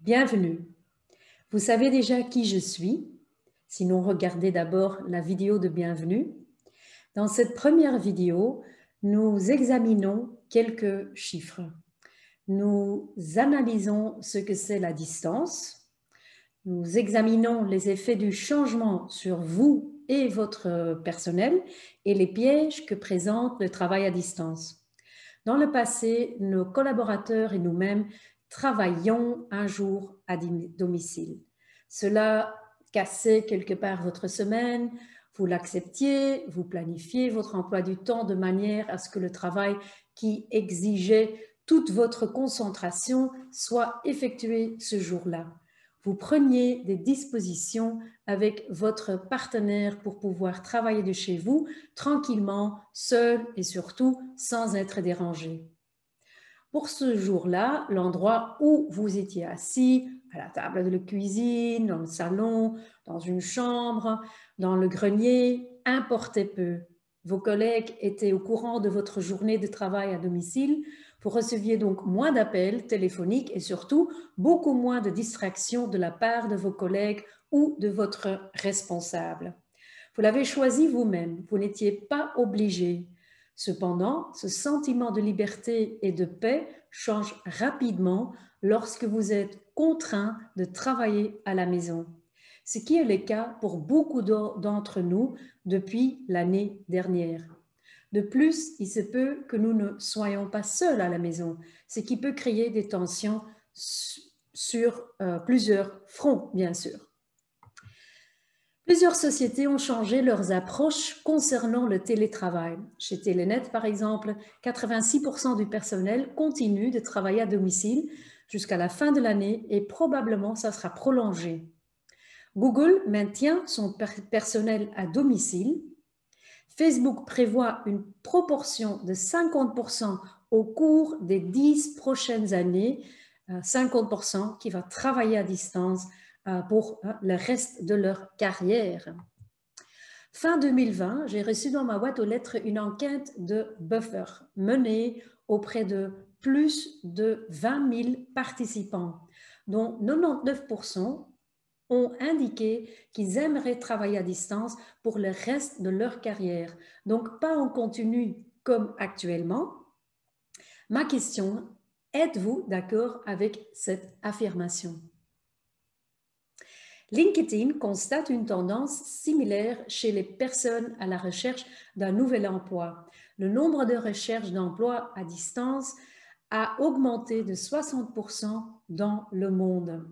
Bienvenue. Vous savez déjà qui je suis? Sinon, regardez d'abord la vidéo de bienvenue. Dans cette première vidéo, nous examinons quelques chiffres. Nous analysons ce que c'est la distance. Nous examinons les effets du changement sur vous et votre personnel et les pièges que présente le travail à distance. Dans le passé, nos collaborateurs et nous-mêmes travaillions un jour à domicile. Cela cassait quelque part votre semaine, vous l'acceptiez, vous planifiez votre emploi du temps de manière à ce que le travail qui exigeait toute votre concentration soit effectué ce jour-là. Vous preniez des dispositions avec votre partenaire pour pouvoir travailler de chez vous tranquillement, seul et surtout sans être dérangé. Pour ce jour-là, l'endroit où vous étiez assis, à la table de la cuisine, dans le salon, dans une chambre, dans le grenier, importait peu. Vos collègues étaient au courant de votre journée de travail à domicile. Vous receviez donc moins d'appels téléphoniques et surtout beaucoup moins de distractions de la part de vos collègues ou de votre responsable. Vous l'avez choisi vous-même, vous n'étiez pas obligé. Cependant, ce sentiment de liberté et de paix change rapidement lorsque vous êtes contraint de travailler à la maison, ce qui est le cas pour beaucoup d'entre nous depuis l'année dernière. De plus, il se peut que nous ne soyons pas seuls à la maison, ce qui peut créer des tensions sur plusieurs fronts, bien sûr. Plusieurs sociétés ont changé leurs approches concernant le télétravail. Chez Telenet, par exemple, 86% du personnel continue de travailler à domicile jusqu'à la fin de l'année et probablement ça sera prolongé. Google maintient son personnel à domicile. Facebook prévoit une proportion de 50% au cours des 10 prochaines années, 50% qui va travailler à distance pour le reste de leur carrière. Fin 2020, j'ai reçu dans ma boîte aux lettres une enquête de Buffer menée auprès de plus de 20 000 participants, dont 99% ont indiqué qu'ils aimeraient travailler à distance pour le reste de leur carrière, donc pas en continu comme actuellement. Ma question, êtes-vous d'accord avec cette affirmation? LinkedIn constate une tendance similaire chez les personnes à la recherche d'un nouvel emploi. Le nombre de recherches d'emploi à distance a augmenté de 60% dans le monde.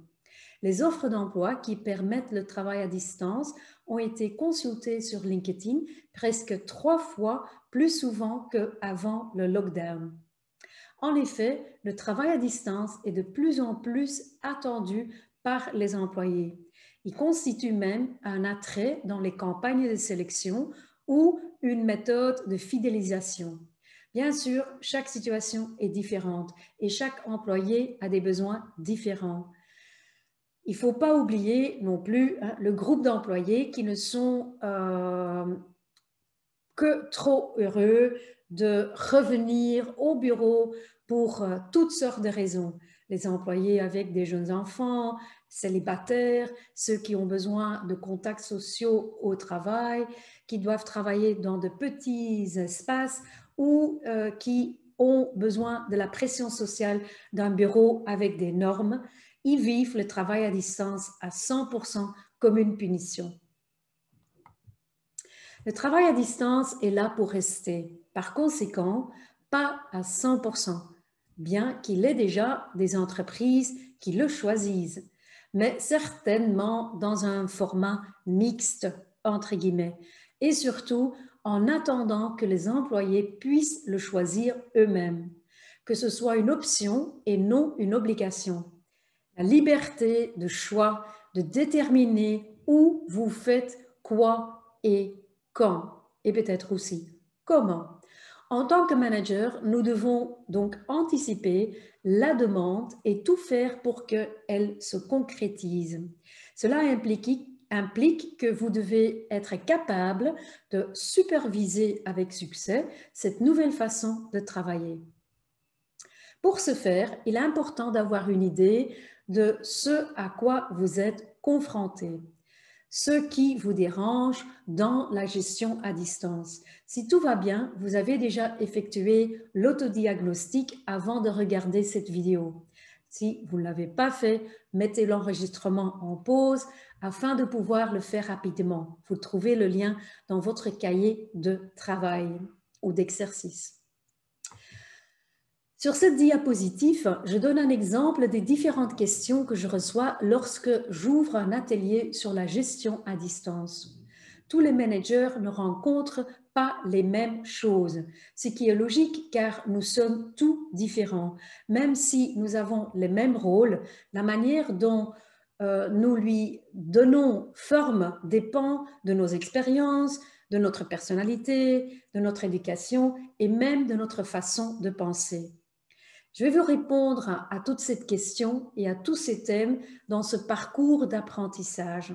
Les offres d'emploi qui permettent le travail à distance ont été consultées sur LinkedIn presque 3 fois plus souvent qu'avant le lockdown. En effet, le travail à distance est de plus en plus attendu par les employés. Il constitue même un attrait dans les campagnes de sélection ou une méthode de fidélisation. Bien sûr, chaque situation est différente et chaque employé a des besoins différents. Il ne faut pas oublier non plus le groupe d'employés qui ne sont que trop heureux de revenir au bureau pour toutes sortes de raisons. Les employés avec des jeunes enfants, célibataires, ceux qui ont besoin de contacts sociaux au travail, qui doivent travailler dans de petits espaces ou qui ont besoin de la pression sociale d'un bureau avec des normes. Ils vivent le travail à distance à 100% comme une punition. Le travail à distance est là pour rester. Par conséquent, pas à 100%, bien qu'il y ait déjà des entreprises qui le choisissent, mais certainement dans un format mixte, entre guillemets, et surtout en attendant que les employés puissent le choisir eux-mêmes, que ce soit une option et non une obligation. La liberté de choix, de déterminer où vous faites quoi et quand, et peut-être aussi comment. En tant que manager, nous devons donc anticiper la demande et tout faire pour qu'elle se concrétise. Cela implique que vous devez être capable de superviser avec succès cette nouvelle façon de travailler. Pour ce faire, il est important d'avoir une idée de ce à quoi vous êtes confronté, ce qui vous dérange dans la gestion à distance. Si tout va bien, vous avez déjà effectué l'autodiagnostic avant de regarder cette vidéo. Si vous ne l'avez pas fait, mettez l'enregistrement en pause afin de pouvoir le faire rapidement. Vous trouvez le lien dans votre cahier de travail ou d'exercice. Sur cette diapositive, je donne un exemple des différentes questions que je reçois lorsque j'ouvre un atelier sur la gestion à distance. Tous les managers ne rencontrent pas les mêmes choses, ce qui est logique car nous sommes tous différents. Même si nous avons les mêmes rôles, la manière dont nous lui donnons forme dépend de nos expériences, de notre personnalité, de notre éducation et même de notre façon de penser. Je vais vous répondre à toutes ces questions et à tous ces thèmes dans ce parcours d'apprentissage.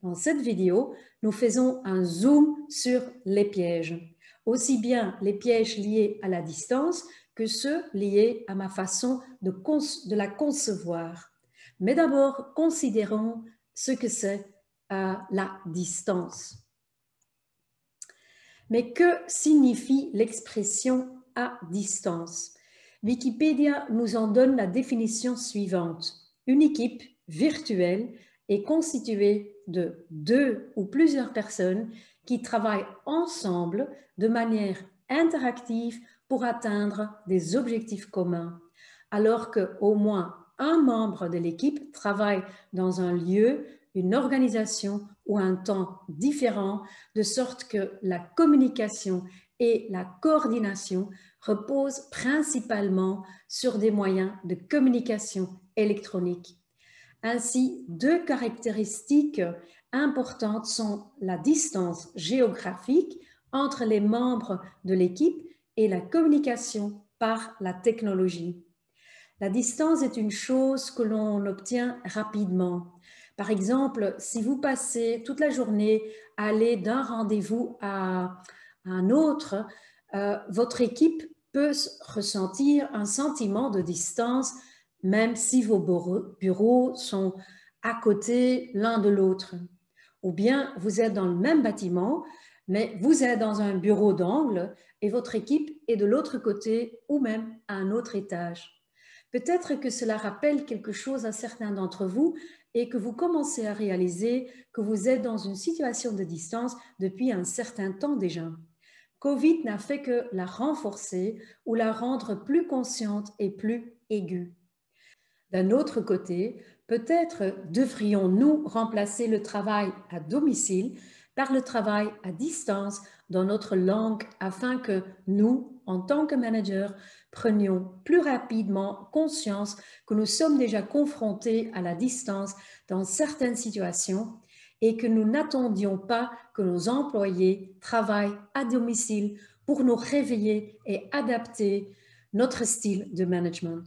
Dans cette vidéo, nous faisons un zoom sur les pièges, aussi bien les pièges liés à la distance que ceux liés à ma façon de la concevoir. Mais d'abord, considérons ce que c'est la distance. Mais que signifie l'expression à distance? Wikipédia nous en donne la définition suivante. Une équipe virtuelle est constituée de 2 ou plusieurs personnes qui travaillent ensemble de manière interactive pour atteindre des objectifs communs, alors qu'au moins un membre de l'équipe travaille dans un lieu, une organisation ou un temps différent, de sorte que la communication et la coordination reposent principalement sur des moyens de communication électronique. Ainsi, 2 caractéristiques importantes sont la distance géographique entre les membres de l'équipe et la communication par la technologie. La distance est une chose que l'on obtient rapidement. Par exemple, si vous passez toute la journée à aller d'un rendez-vous à un autre, votre équipe peut ressentir un sentiment de distance, même si vos bureaux sont à côté l'un de l'autre. Ou bien vous êtes dans le même bâtiment, mais vous êtes dans un bureau d'angle et votre équipe est de l'autre côté ou même à un autre étage. Peut-être que cela rappelle quelque chose à certains d'entre vous et que vous commencez à réaliser que vous êtes dans une situation de distance depuis un certain temps déjà. Covid n'a fait que la renforcer ou la rendre plus consciente et plus aiguë. D'un autre côté, peut-être devrions-nous remplacer le travail à domicile par le travail à distance dans notre langue afin que nous, en tant que managers, prenions plus rapidement conscience que nous sommes déjà confrontés à la distance dans certaines situations et que nous n'attendions pas que nos employés travaillent à domicile pour nous réveiller et adapter notre style de management.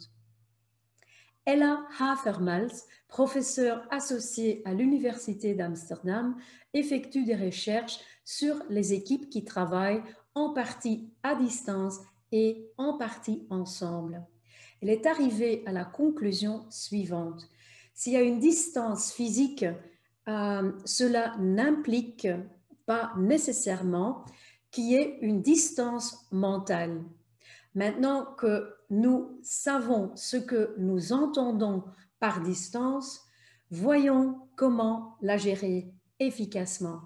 Ella Havermals, professeure associée à l'Université d'Amsterdam, effectue des recherches sur les équipes qui travaillent en partie à distance et en partie ensemble. Elle est arrivée à la conclusion suivante. S'il y a une distance physique, cela n'implique pas nécessairement qu'il y ait une distance mentale. Maintenant que nous savons ce que nous entendons par distance, voyons comment la gérer efficacement.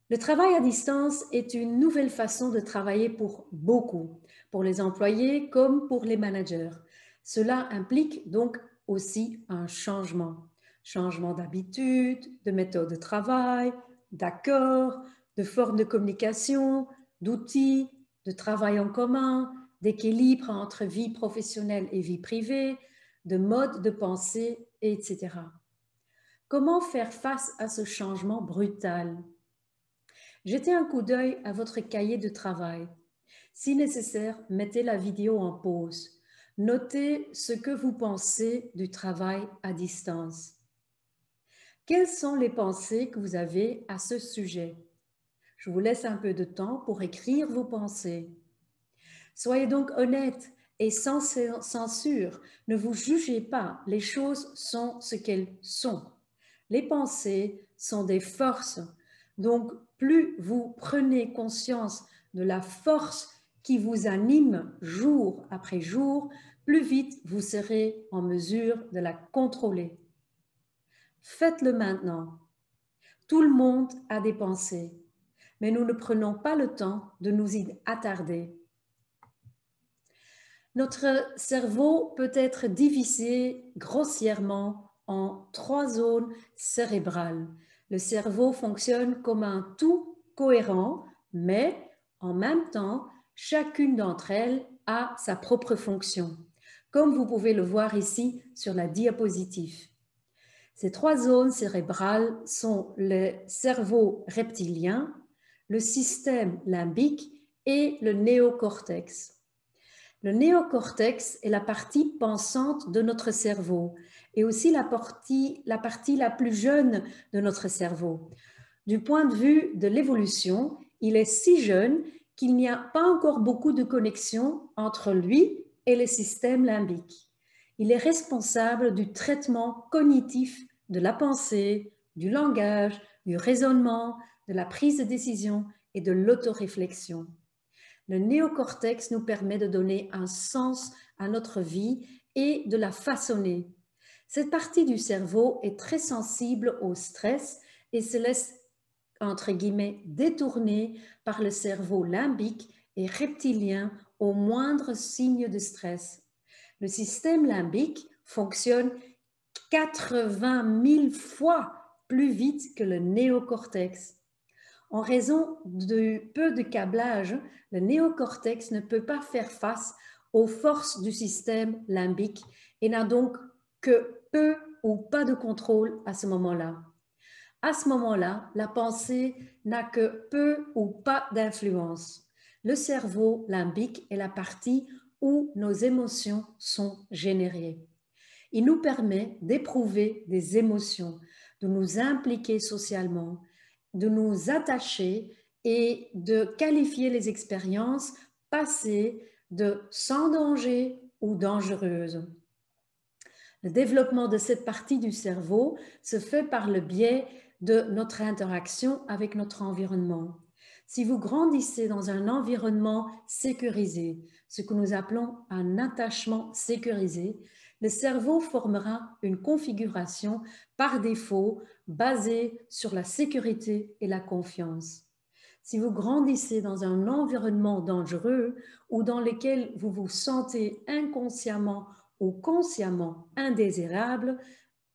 Le travail à distance est une nouvelle façon de travailler pour beaucoup, pour les employés comme pour les managers. Cela implique donc aussi un changement. Changement d'habitude, de méthode de travail, d'accords, de forme de communication, d'outils, de travail en commun, d'équilibre entre vie professionnelle et vie privée, de mode de pensée, etc. Comment faire face à ce changement brutal? Jetez un coup d'œil à votre cahier de travail. Si nécessaire, mettez la vidéo en pause. Notez ce que vous pensez du travail à distance. Quelles sont les pensées que vous avez à ce sujet? Je vous laisse un peu de temps pour écrire vos pensées. Soyez donc honnête et sans censure. Ne vous jugez pas. Les choses sont ce qu'elles sont. Les pensées sont des forces. Donc, plus vous prenez conscience de la force qui vous anime jour après jour, plus vite vous serez en mesure de la contrôler. Faites-le maintenant. Tout le monde a des pensées, mais nous ne prenons pas le temps de nous y attarder. Notre cerveau peut être divisé grossièrement en 3 zones cérébrales. Le cerveau fonctionne comme un tout cohérent, mais en même temps, chacune d'entre elles a sa propre fonction, comme vous pouvez le voir ici sur la diapositive. Ces 3 zones cérébrales sont le cerveau reptilien, le système limbique et le néocortex. Le néocortex est la partie pensante de notre cerveau et aussi la partie la plus jeune de notre cerveau. Du point de vue de l'évolution, il est si jeune qu'il n'y a pas encore beaucoup de connexions entre lui et le système limbique. Il est responsable du traitement cognitif de la pensée, du langage, du raisonnement, de la prise de décision et de l'autoréflexion. Le néocortex nous permet de donner un sens à notre vie et de la façonner. Cette partie du cerveau est très sensible au stress et se laisse, entre guillemets, détourner par le cerveau limbique et reptilien au moindre signe de stress. Le système limbique fonctionne 80 000 fois plus vite que le néocortex. En raison du peu de câblage, le néocortex ne peut pas faire face aux forces du système limbique et n'a donc que peu ou pas de contrôle à ce moment-là. À ce moment-là, la pensée n'a que peu ou pas d'influence. Le cerveau limbique est la partie où nos émotions sont générées. Il nous permet d'éprouver des émotions, de nous impliquer socialement, de nous attacher et de qualifier les expériences passées de sans danger ou dangereuses. Le développement de cette partie du cerveau se fait par le biais de notre interaction avec notre environnement. Si vous grandissez dans un environnement sécurisé, ce que nous appelons un attachement sécurisé, le cerveau formera une configuration par défaut basée sur la sécurité et la confiance. Si vous grandissez dans un environnement dangereux ou dans lequel vous vous sentez inconsciemment ou consciemment indésirable,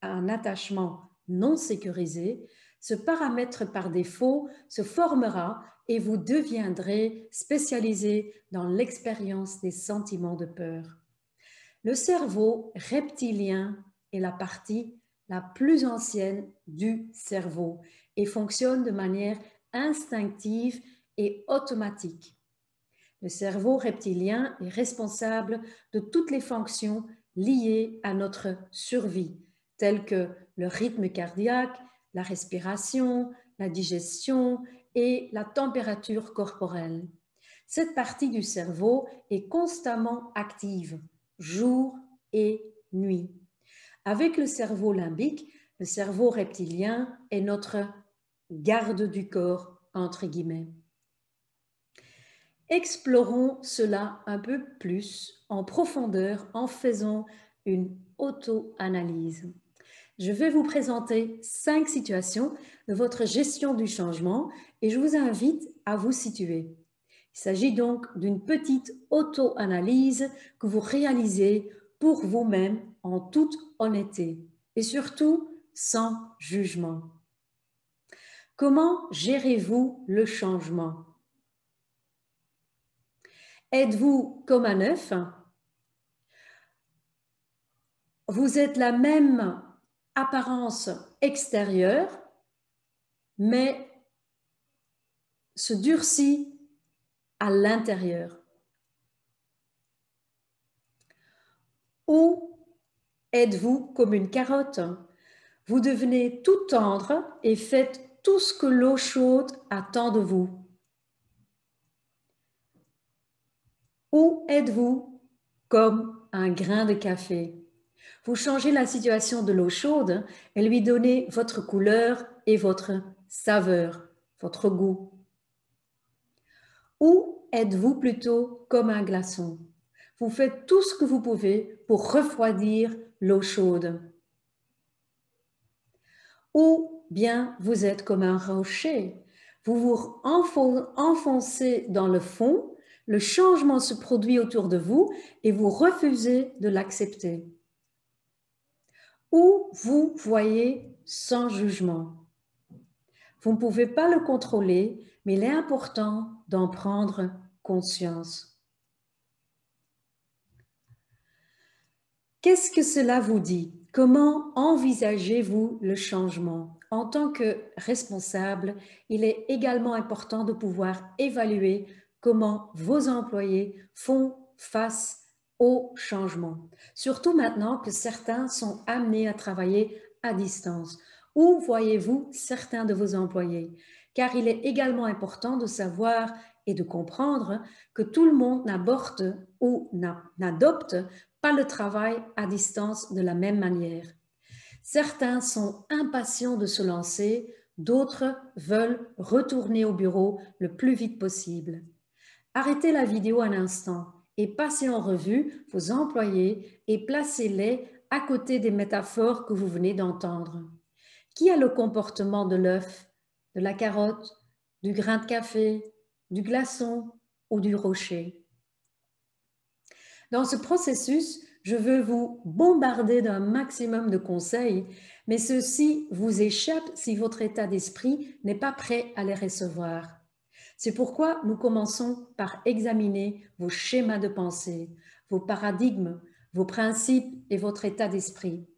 un attachement non sécurisé, ce paramètre par défaut se formera et vous deviendrez spécialisé dans l'expérience des sentiments de peur. Le cerveau reptilien est la partie la plus ancienne du cerveau et fonctionne de manière instinctive et automatique. Le cerveau reptilien est responsable de toutes les fonctions liées à notre survie, telles que le rythme cardiaque, la respiration, la digestion et la température corporelle. Cette partie du cerveau est constamment active, jour et nuit. Avec le cerveau limbique, le cerveau reptilien est notre garde du corps, entre guillemets. Explorons cela un peu plus en profondeur en faisant une auto-analyse. Je vais vous présenter 5 situations de votre gestion du changement et je vous invite à vous situer. Il s'agit donc d'une petite auto-analyse que vous réalisez pour vous-même en toute honnêteté et surtout sans jugement. Comment gérez-vous le changement? Êtes-vous comme un œuf? Vous êtes la même apparence extérieure, mais se durcit à l'intérieur. Ou êtes-vous comme une carotte? Vous devenez tout tendre et faites tout ce que l'eau chaude attend de vous. Ou êtes-vous comme un grain de café? Vous changez la situation de l'eau chaude et lui donnez votre couleur et votre saveur, votre goût. Ou êtes-vous plutôt comme un glaçon? Vous faites tout ce que vous pouvez pour refroidir l'eau chaude. Ou bien vous êtes comme un rocher. Vous vous enfoncez dans le fond, le changement se produit autour de vous et vous refusez de l'accepter. Ou vous voyez sans jugement. Vous ne pouvez pas le contrôler, mais il est important d'en prendre conscience. Qu'est-ce que cela vous dit? Comment envisagez-vous le changement? En tant que responsable, il est également important de pouvoir évaluer comment vos employés font face au changement. Surtout maintenant que certains sont amenés à travailler à distance. Où voyez-vous certains de vos employés? Car il est également important de savoir et de comprendre que tout le monde n'aborde ou n'adopte pas le travail à distance de la même manière. Certains sont impatients de se lancer, d'autres veulent retourner au bureau le plus vite possible. Arrêtez la vidéo un instant et passez en revue vos employés et placez-les à côté des métaphores que vous venez d'entendre. Qui a le comportement de l'œuf, de la carotte, du grain de café, du glaçon ou du rocher? Dans ce processus, je veux vous bombarder d'un maximum de conseils, mais ceux-ci vous échappent si votre état d'esprit n'est pas prêt à les recevoir. C'est pourquoi nous commençons par examiner vos schémas de pensée, vos paradigmes, vos principes et votre état d'esprit.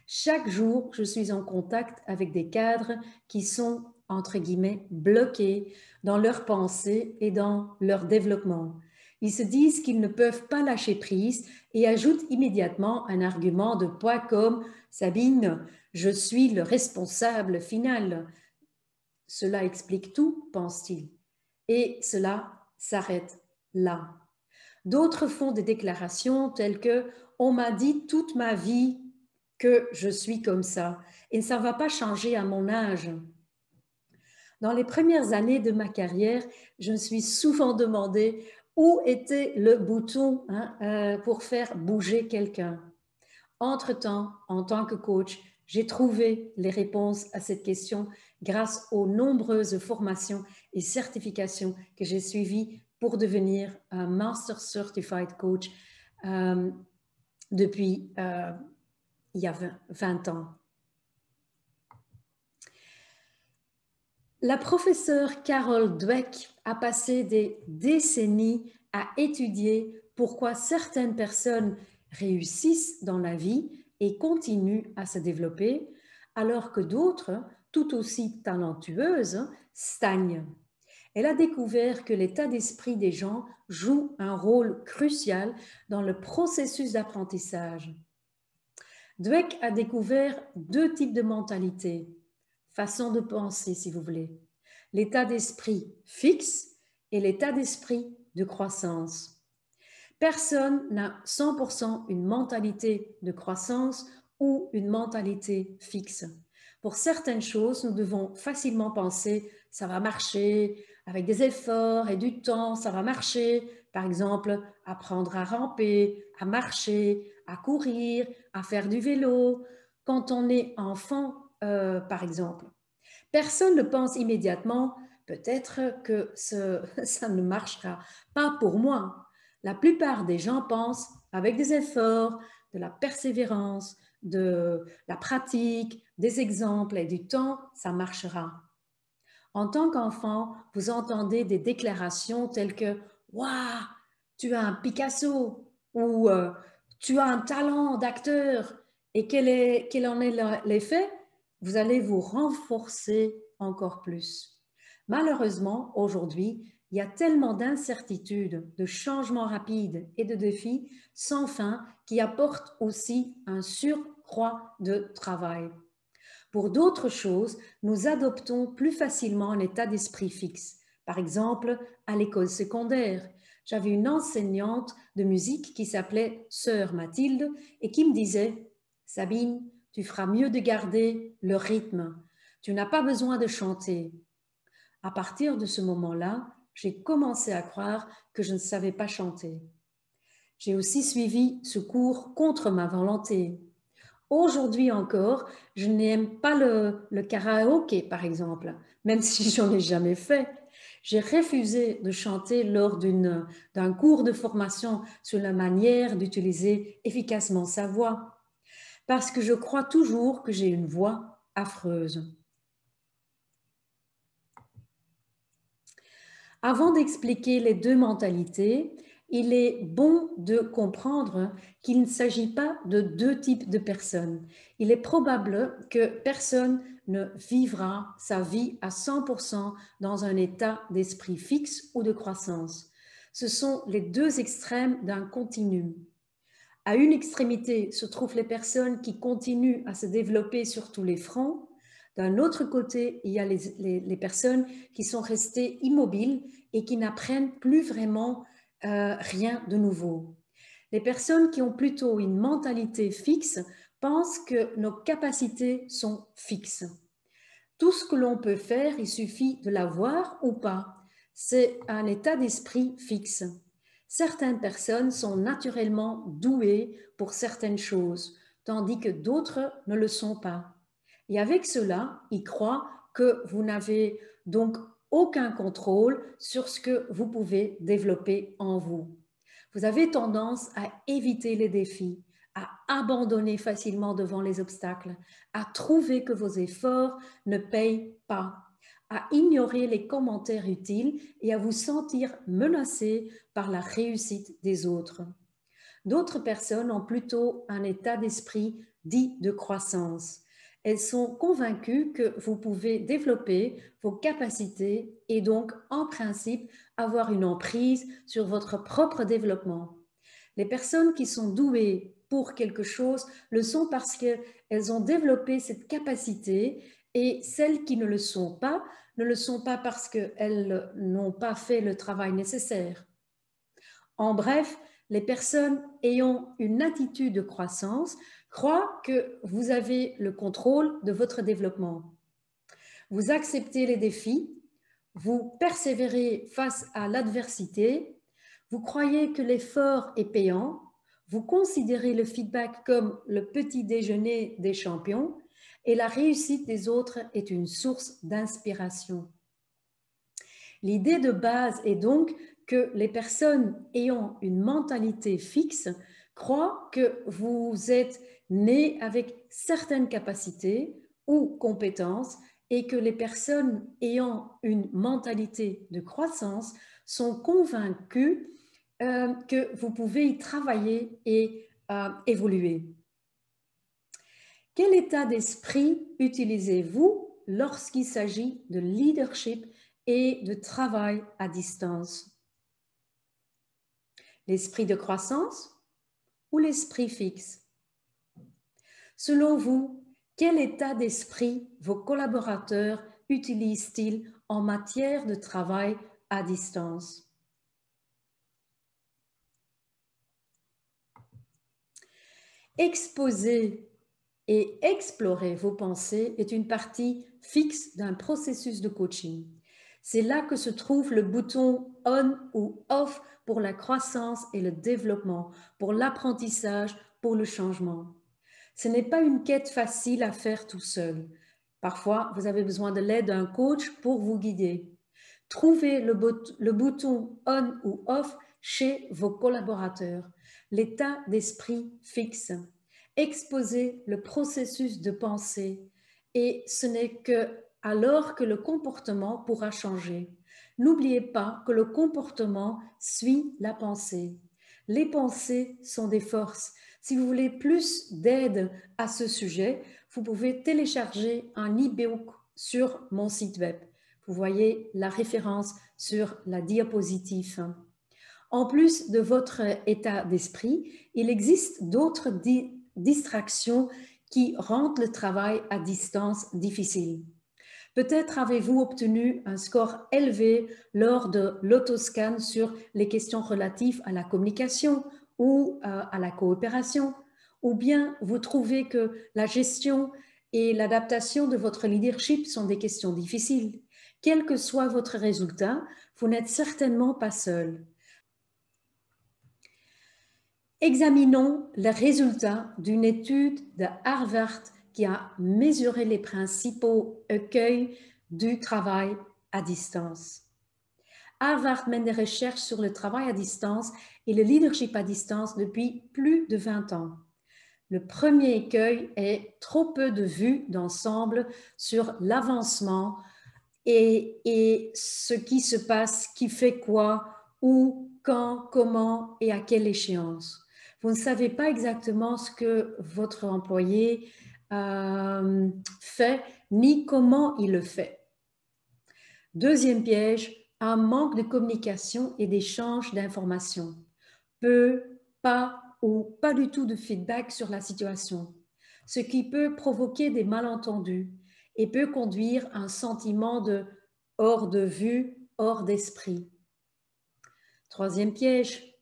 Chaque jour, je suis en contact avec des cadres qui sont, entre guillemets, bloqués dans leurs pensées et dans leur développement. Ils se disent qu'ils ne peuvent pas lâcher prise et ajoutent immédiatement un argument de poids comme « Sabine, je suis le responsable final ». Cela explique tout, pense-t-il. Et cela s'arrête là. D'autres font des déclarations telles que « On m'a dit toute ma vie que je suis comme ça et ça ne va pas changer à mon âge ». Dans les premières années de ma carrière, je me suis souvent demandé où était le bouton pour faire bouger quelqu'un. Entre-temps, en tant que coach, j'ai trouvé les réponses à cette question grâce aux nombreuses formations et certifications que j'ai suivies pour devenir un Master Certified Coach depuis il y a 20 ans. La professeure Carol Dweck a passé des décennies à étudier pourquoi certaines personnes réussissent dans la vie et continuent à se développer, alors que d'autres, tout aussi talentueuses, stagnent. Elle a découvert que l'état d'esprit des gens joue un rôle crucial dans le processus d'apprentissage. Dweck a découvert 2 types de mentalités, façon de penser si vous voulez, l'état d'esprit fixe et l'état d'esprit de croissance. Personne n'a 100% une mentalité de croissance ou une mentalité fixe. Pour certaines choses, nous devons facilement penser « ça va marcher », avec des efforts et du temps, ça va marcher. Par exemple, apprendre à ramper, à marcher, à courir, à faire du vélo. Quand on est enfant, par exemple, personne ne pense immédiatement « peut-être que ça ne marchera pas pour moi ». La plupart des gens pensent avec des efforts, de la persévérance, de la pratique, des exemples et du temps, ça marchera. En tant qu'enfant, vous entendez des déclarations telles que « Waouh, tu as un Picasso » ou « Tu as un talent d'acteur » et quel en est l'effet? Vous allez vous renforcer encore plus. Malheureusement, aujourd'hui, il y a tellement d'incertitudes, de changements rapides et de défis sans fin qui apportent aussi un surcroît de travail. Pour d'autres choses, nous adoptons plus facilement un état d'esprit fixe. Par exemple, à l'école secondaire, j'avais une enseignante de musique qui s'appelait Sœur Mathilde et qui me disait « Sabine, tu feras mieux de garder le rythme. Tu n'as pas besoin de chanter. » À partir de ce moment-là, j'ai commencé à croire que je ne savais pas chanter. J'ai aussi suivi ce cours contre ma volonté. Aujourd'hui encore, je n'aime pas le karaoké, par exemple, même si j'en ai jamais fait. J'ai refusé de chanter lors d'un cours de formation sur la manière d'utiliser efficacement sa voix, parce que je crois toujours que j'ai une voix affreuse. Avant d'expliquer les deux mentalités, il est bon de comprendre qu'il ne s'agit pas de deux types de personnes. Il est probable que personne ne vivra sa vie à 100% dans un état d'esprit fixe ou de croissance. Ce sont les deux extrêmes d'un continuum. À une extrémité se trouvent les personnes qui continuent à se développer sur tous les fronts. D'un autre côté, il y a les personnes qui sont restées immobiles et qui n'apprennent plus vraiment rien de nouveau. Les personnes qui ont plutôt une mentalité fixe pensent que nos capacités sont fixes. Tout ce que l'on peut faire, il suffit de l'avoir ou pas. C'est un état d'esprit fixe. Certaines personnes sont naturellement douées pour certaines choses, tandis que d'autres ne le sont pas. Et avec cela, ils croient que vous n'avez donc aucun contrôle sur ce que vous pouvez développer en vous. Vous avez tendance à éviter les défis, à abandonner facilement devant les obstacles, à trouver que vos efforts ne payent pas, à ignorer les commentaires utiles et à vous sentir menacé par la réussite des autres. D'autres personnes ont plutôt un état d'esprit dit de croissance. Elles sont convaincues que vous pouvez développer vos capacités et donc, en principe, avoir une emprise sur votre propre développement. Les personnes qui sont douées pour quelque chose le sont parce qu'elles ont développé cette capacité et celles qui ne le sont pas parce qu'elles n'ont pas fait le travail nécessaire. En bref, les personnes ayant une attitude de croissance croient que vous avez le contrôle de votre développement. Vous acceptez les défis, vous persévérez face à l'adversité, vous croyez que l'effort est payant, vous considérez le feedback comme le petit déjeuner des champions et la réussite des autres est une source d'inspiration. L'idée de base est donc que les personnes ayant une mentalité fixe croient que vous êtes né avec certaines capacités ou compétences et que les personnes ayant une mentalité de croissance sont convaincues que vous pouvez y travailler et évoluer. Quel état d'esprit utilisez-vous lorsqu'il s'agit de leadership et de travail à distance? L'esprit de croissance ou l'esprit fixe? Selon vous, quel état d'esprit vos collaborateurs utilisent-ils en matière de travail à distance? Exposer et explorer vos pensées est une partie fixe d'un processus de coaching. C'est là que se trouve le bouton on ou off pour la croissance et le développement, pour l'apprentissage, pour le changement. Ce n'est pas une quête facile à faire tout seul. Parfois, vous avez besoin de l'aide d'un coach pour vous guider. Trouvez le bouton on ou off chez vos collaborateurs, l'état d'esprit fixe. Exposez le processus de pensée et ce n'est que alors que le comportement pourra changer. N'oubliez pas que le comportement suit la pensée. Les pensées sont des forces. Si vous voulez plus d'aide à ce sujet, vous pouvez télécharger un e-book sur mon site web. Vous voyez la référence sur la diapositive. En plus de votre état d'esprit, il existe d'autres distractions qui rendent le travail à distance difficile. Peut-être avez-vous obtenu un score élevé lors de l'autoscan sur les questions relatives à la communication ou à la coopération, ou bien vous trouvez que la gestion et l'adaptation de votre leadership sont des questions difficiles. Quel que soit votre résultat, vous n'êtes certainement pas seul. Examinons les résultats d'une étude de Harvard qui a mesuré les principaux écueils du travail à distance. Harvard mène des recherches sur le travail à distance et le leadership à distance depuis plus de 20 ans. Le premier écueil est trop peu de vues d'ensemble sur l'avancement et ce qui se passe, qui fait quoi, où, quand, comment et à quelle échéance. Vous ne savez pas exactement ce que votre employé fait, ni comment il le fait. Deuxième piège, un manque de communication et d'échange d'informations. Peu, pas ou pas du tout de feedback sur la situation, ce qui peut provoquer des malentendus et peut conduire à un sentiment de hors de vue, hors d'esprit. Troisième piège,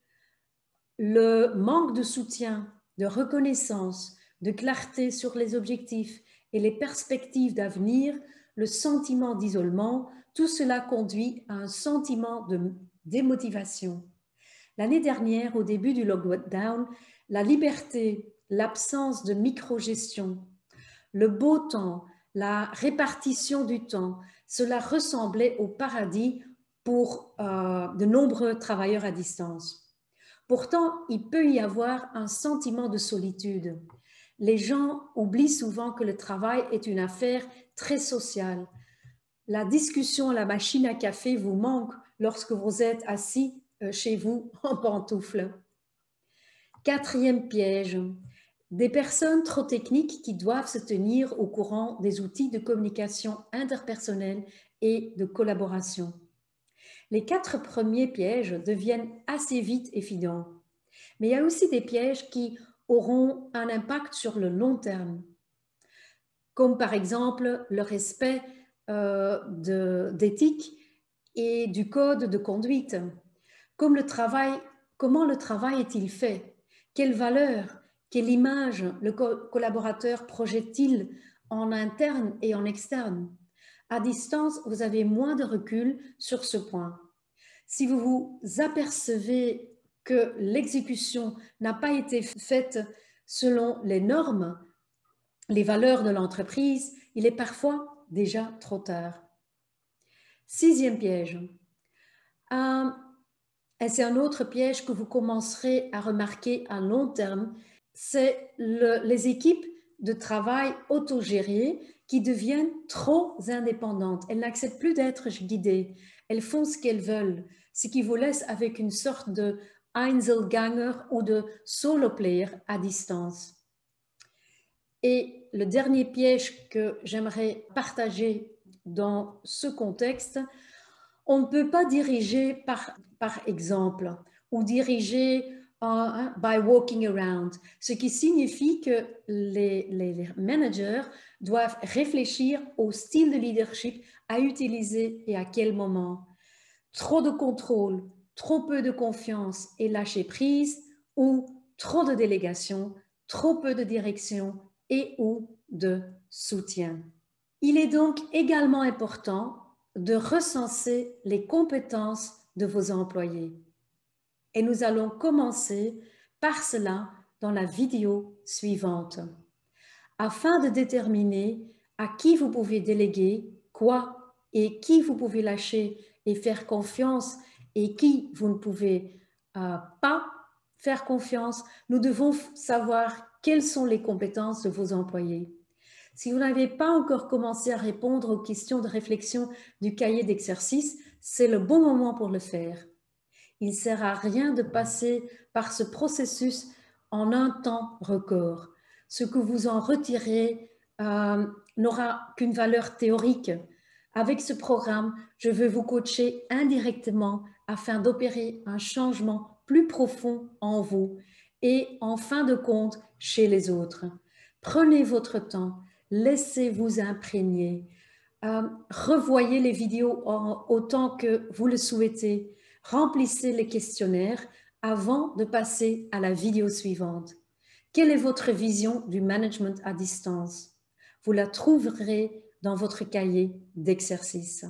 le manque de soutien, de reconnaissance, de clarté sur les objectifs et les perspectives d'avenir, le sentiment d'isolement, tout cela conduit à un sentiment de démotivation. L'année dernière, au début du lockdown, la liberté, l'absence de microgestion, le beau temps, la répartition du temps, cela ressemblait au paradis pour de nombreux travailleurs à distance. Pourtant, il peut y avoir un sentiment de solitude. Les gens oublient souvent que le travail est une affaire très sociale. La discussion à la machine à café vous manque lorsque vous êtes assis chez vous en pantoufles. Quatrième piège, des personnes trop techniques qui doivent se tenir au courant des outils de communication interpersonnelle et de collaboration. Les 4 premiers pièges deviennent assez vite évidents, mais il y a aussi des pièges qui auront un impact sur le long terme, comme par exemple le respect d'éthique et du code de conduite. Comment le travail est-il fait? Quelle valeur, quelle image le collaborateur projette-t-il en interne et en externe? À distance, vous avez moins de recul sur ce point. Si vous vous apercevez que l'exécution n'a pas été faite selon les normes, les valeurs de l'entreprise, il est parfois déjà trop tard. Sixième piège. Et c'est un autre piège que vous commencerez à remarquer à long terme, c'est les équipes de travail autogérées qui deviennent trop indépendantes. Elles n'acceptent plus d'être guidées. Elles font ce qu'elles veulent, ce qui vous laisse avec une sorte de Einzelganger ou de solo player à distance. Et le dernier piège que j'aimerais partager dans ce contexte, on ne peut pas diriger par exemple ou diriger by walking around, ce qui signifie que les managers doivent réfléchir au style de leadership à utiliser et à quel moment. Trop de contrôle, trop peu de confiance et lâcher prise, ou trop de délégation, trop peu de direction et ou de soutien. Il est donc également important de recenser les compétences de vos employés. Et nous allons commencer par cela dans la vidéo suivante, afin de déterminer à qui vous pouvez déléguer quoi et qui vous pouvez lâcher et faire confiance et qui vous ne pouvez pas faire confiance. Nous devons savoir quelles sont les compétences de vos employés. Si vous n'avez pas encore commencé à répondre aux questions de réflexion du cahier d'exercice, c'est le bon moment pour le faire. Il ne sert à rien de passer par ce processus en un temps record. Ce que vous en retirez n'aura qu'une valeur théorique. Avec ce programme, je veux vous coacher indirectement afin d'opérer un changement plus profond en vous et en fin de compte chez les autres. Prenez votre temps. Laissez-vous imprégner. revoyez les vidéos autant que vous le souhaitez. Remplissez les questionnaires avant de passer à la vidéo suivante. Quelle est votre vision du management à distance? Vous la trouverez dans votre cahier d'exercice.